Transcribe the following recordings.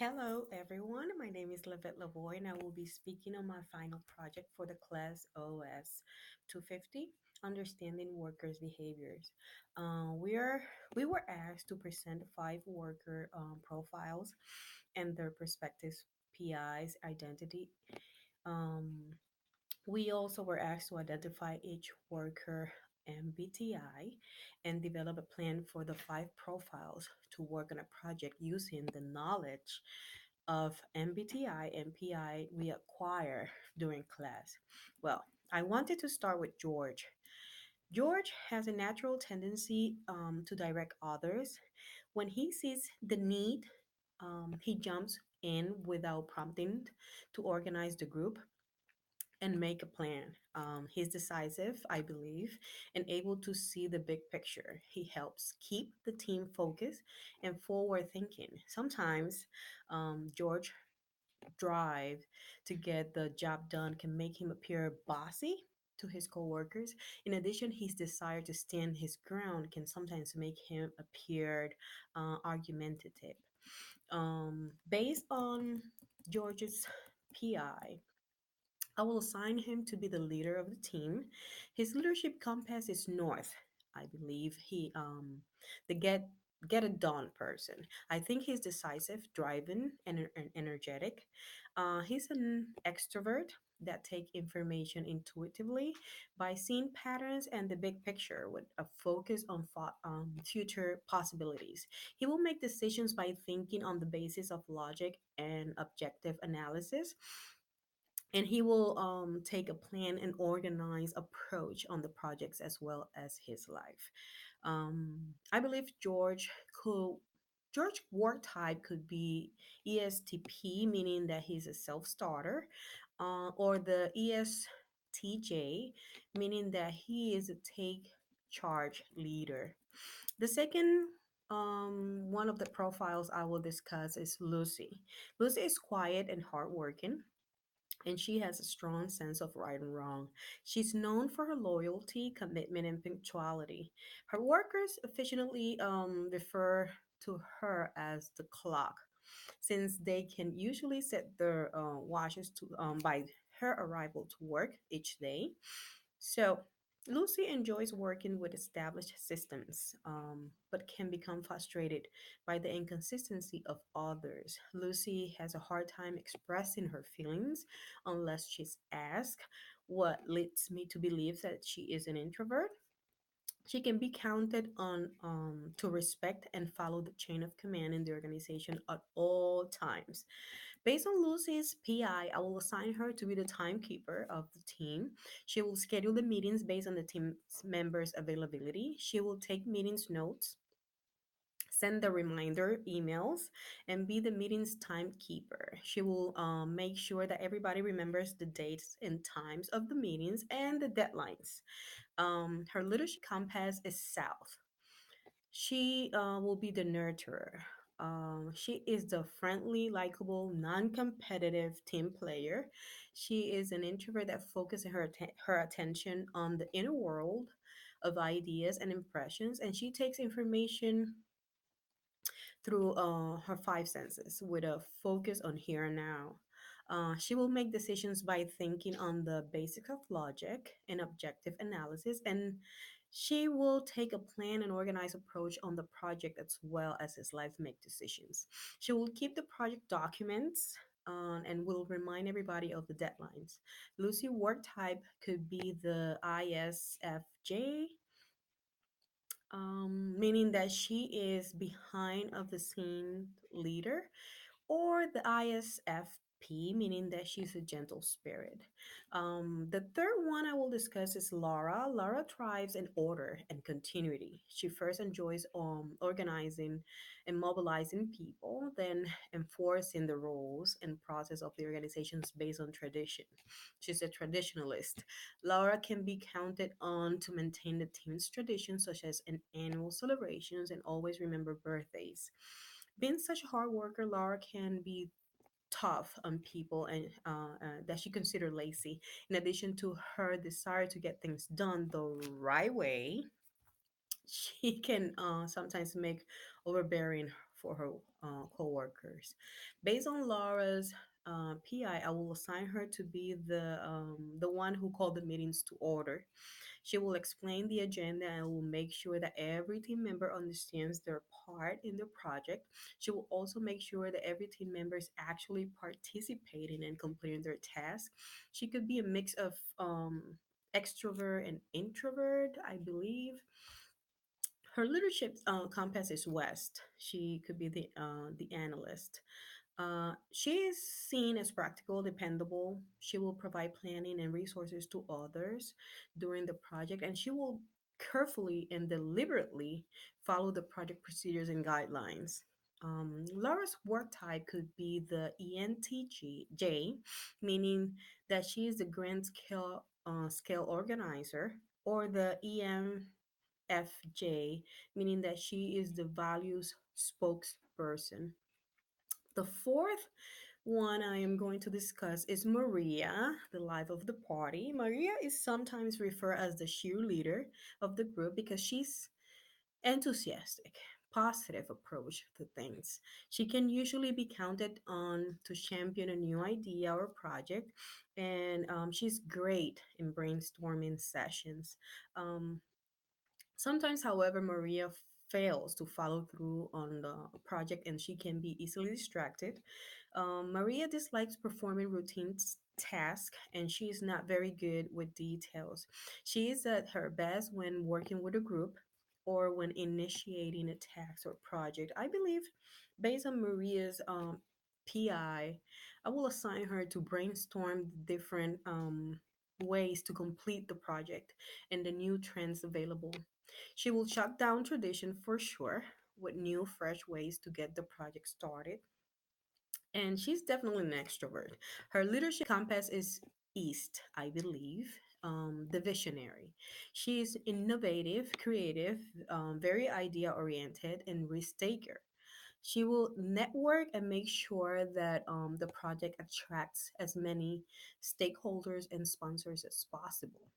Hello, everyone. My name is La-Vette LaBoy, and I will be speaking on my final project for the class OS 250, Understanding Workers' Behaviors. We are we were asked to present five worker profiles and their perspectives, PIs, identity. Um, we also were asked to identify each worker MBTI and develop a plan for the five profiles to work on a project using the knowledge of MBTI and PI we acquire during class. Well, I wanted to start with George. George has a natural tendency to direct others. When he sees the need, he jumps in without prompting to organize the group and make a plan. He's decisive, I believe, and able to see the big picture. He helps keep the team focused and forward thinking. Sometimes George drive to get the job done can make him appear bossy to his coworkers. In addition, his desire to stand his ground can sometimes make him appear argumentative. Based on George's PI, I will assign him to be the leader of the team. His leadership compass is north. I believe the get it done person. I think he's decisive, driven, and energetic. He's an extrovert that take information intuitively by seeing patterns and the big picture with a focus on future possibilities. He will make decisions by thinking on the basis of logic and objective analysis, and he will take a plan and organize approach on the projects as well as his life. I believe could George work type could be ESTP, meaning that he's a self-starter, or the ESTJ, meaning that he is a take charge leader. The second one of the profiles I will discuss is Lucy. Lucy is quiet and hardworking, and she has a strong sense of right and wrong. She's known for her loyalty, commitment, and punctuality. Her workers affectionately refer to her as the clock, since they can usually set their watches to by her arrival to work each day. So, Lucy enjoys working with established systems, but can become frustrated by the inconsistency of others. Lucy has a hard time expressing her feelings unless she's asked, what leads me to believe that she is an introvert. She can be counted on to respect and follow the chain of command in the organization at all times. Based on Lucy's PI, I will assign her to be the timekeeper of the team. She will schedule the meetings based on the team's members' availability. She will take meetings notes, send the reminder emails, and be the meeting's timekeeper. She will make sure that everybody remembers the dates and times of the meetings and the deadlines. Her leadership compass is south. She will be the nurturer. She is the friendly, likable, non-competitive team player. She is an introvert that focuses her attention on the inner world of ideas and impressions, and she takes information through her five senses with a focus on here and now. She will make decisions by thinking on the basics of logic and objective analysis, and she will take a plan and organized approach on the project as well as his life make decisions. She will keep the project documents and will remind everybody of the deadlines. Lucy work type could be the ISFJ, meaning that she is behind of the scene leader, or the ISFP, meaning that she's a gentle spirit. The third one I will discuss is Laura. Laura thrives in order and continuity. She first enjoys organizing and mobilizing people, then enforcing the rules and process of the organizations based on tradition. She's a traditionalist. Laura can be counted on to maintain the team's traditions, such as an annual celebrations and always remember birthdays. Being such a hard worker, Laura can be tough on people and that she consider lazy. In addition to her desire to get things done the right way, she can sometimes make overbearing for her coworkers. Based on Laura's PI, I will assign her to be the one who called the meetings to order. She will explain the agenda and will make sure that every team member understands their part in the project. She will also make sure that every team member is actually participating and completing their task. She could be a mix of extrovert and introvert, I believe. Her leadership compass is West. She could be the analyst. She is seen as practical, dependable. She will provide planning and resources to others during the project, and she will carefully and deliberately follow the project procedures and guidelines. Laura's work type could be the ENTJ, meaning that she is the grand scale organizer, or the EMFJ, meaning that she is the values spokesperson. The fourth one I am going to discuss is Maria, the life of the party. Maria is sometimes referred as the cheerleader of the group because she's enthusiastic, positive approach to things. She can usually be counted on to champion a new idea or project, and she's great in brainstorming sessions. Um, Sometimes, however, Maria fails to follow through on the project and she can be easily distracted. Maria dislikes performing routine tasks and she is not very good with details. She is at her best when working with a group or when initiating a task or project. I believe, based on Maria's PI, I will assign her to brainstorm different ways to complete the project and the new trends available. She will shut down tradition for sure with new, fresh ways to get the project started. And she's definitely an extrovert. Her leadership compass is East, I believe. The visionary. She's innovative, creative, very idea oriented, and risk taker. She will network and make sure that the project attracts as many stakeholders and sponsors as possible.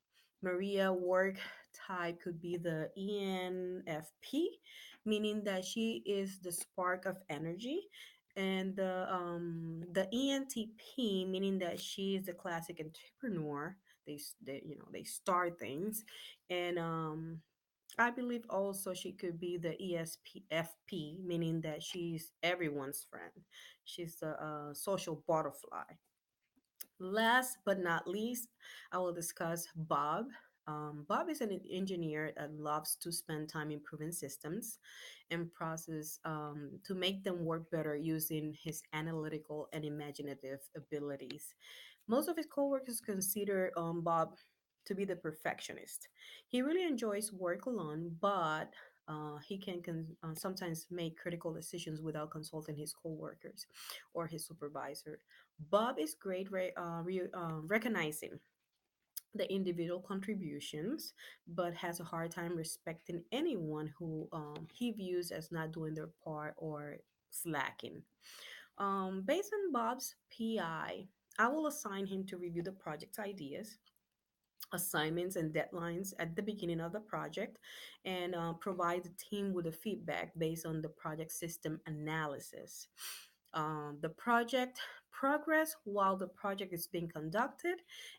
Maria work type could be the ENFP, meaning that she is the spark of energy, and the ENTP, meaning that she is the classic entrepreneur. They start things, and I believe also she could be the ESPFP, meaning that she's everyone's friend. She's the social butterfly. Last but not least, I will discuss Bob. Bob is an engineer that loves to spend time improving systems and process to make them work better using his analytical and imaginative abilities. Most of his coworkers consider Bob to be the perfectionist. He really enjoys work alone, but he can sometimes make critical decisions without consulting his coworkers or his supervisor. Bob is great recognizing the individual contributions, but has a hard time respecting anyone who he views as not doing their part or slacking. Based on Bob's I will assign him to review the project ideas, assignments, and deadlines at the beginning of the project and provide the team with a feedback based on the project system analysis. The project progress while the project is being conducted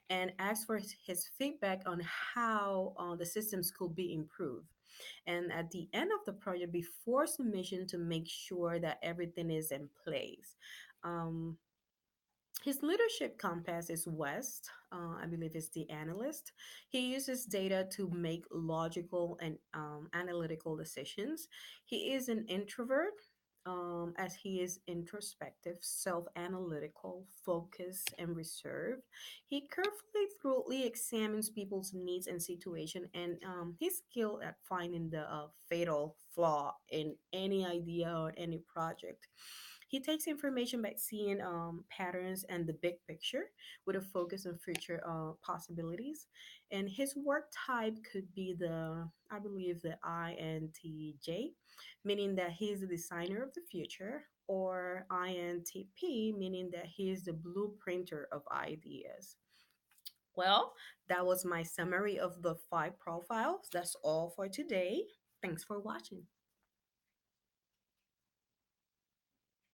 and ask for his feedback on how the systems could be improved. And at the end of the project, before submission, to make sure that everything is in place. Um, his leadership compass is West, I believe is the analyst. He uses data to make logical and analytical decisions. He is an introvert, as he is introspective, self analytical, focused, and reserved. He carefully, thoroughly examines people's needs and situation, and he's skilled at finding the fatal flaw in any idea or any project. He takes information by seeing patterns and the big picture with a focus on future possibilities. And his work type could be I believe, the INTJ, meaning that he is the designer of the future, or INTP, meaning that he is the blueprinter of ideas. Well, that was my summary of the five profiles. That's all for today. Thanks for watching.